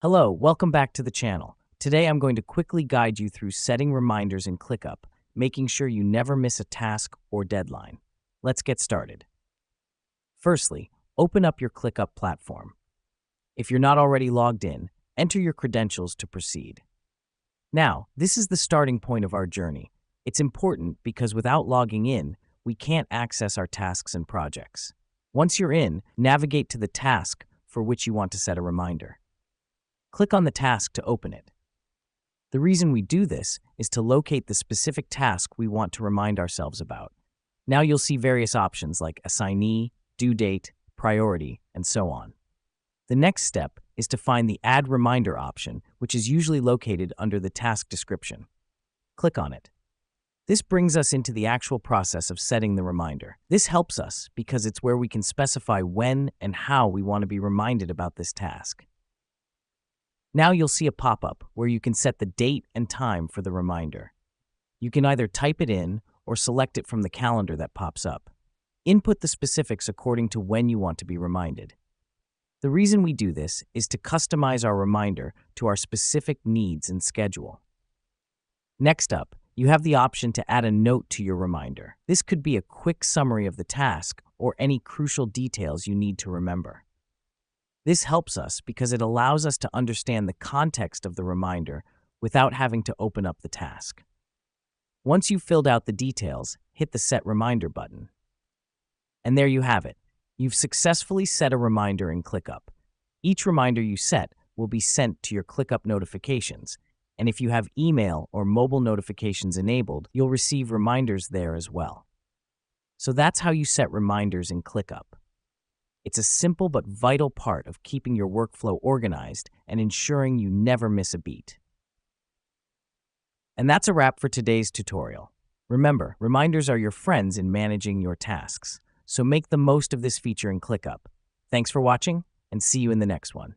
Hello, welcome back to the channel. Today I'm going to quickly guide you through setting reminders in ClickUp, making sure you never miss a task or deadline. Let's get started. Firstly, open up your ClickUp platform. If you're not already logged in, enter your credentials to proceed. Now, this is the starting point of our journey. It's important because without logging in, we can't access our tasks and projects. Once you're in, navigate to the task for which you want to set a reminder. Click on the task to open it. The reason we do this is to locate the specific task we want to remind ourselves about. Now you'll see various options like assignee, due date, priority, and so on. The next step is to find the Add Reminder option, which is usually located under the task description. Click on it. This brings us into the actual process of setting the reminder. This helps us because it's where we can specify when and how we want to be reminded about this task. Now you'll see a pop-up where you can set the date and time for the reminder. You can either type it in or select it from the calendar that pops up. Input the specifics according to when you want to be reminded. The reason we do this is to customize our reminder to our specific needs and schedule. Next up, you have the option to add a note to your reminder. This could be a quick summary of the task or any crucial details you need to remember. This helps us because it allows us to understand the context of the reminder without having to open up the task. Once you've filled out the details, hit the Set Reminder button. And there you have it. You've successfully set a reminder in ClickUp. Each reminder you set will be sent to your ClickUp notifications, and if you have email or mobile notifications enabled, you'll receive reminders there as well. So that's how you set reminders in ClickUp. It's a simple but vital part of keeping your workflow organized and ensuring you never miss a beat. And that's a wrap for today's tutorial. Remember, reminders are your friends in managing your tasks, so make the most of this feature in ClickUp. Thanks for watching, and see you in the next one.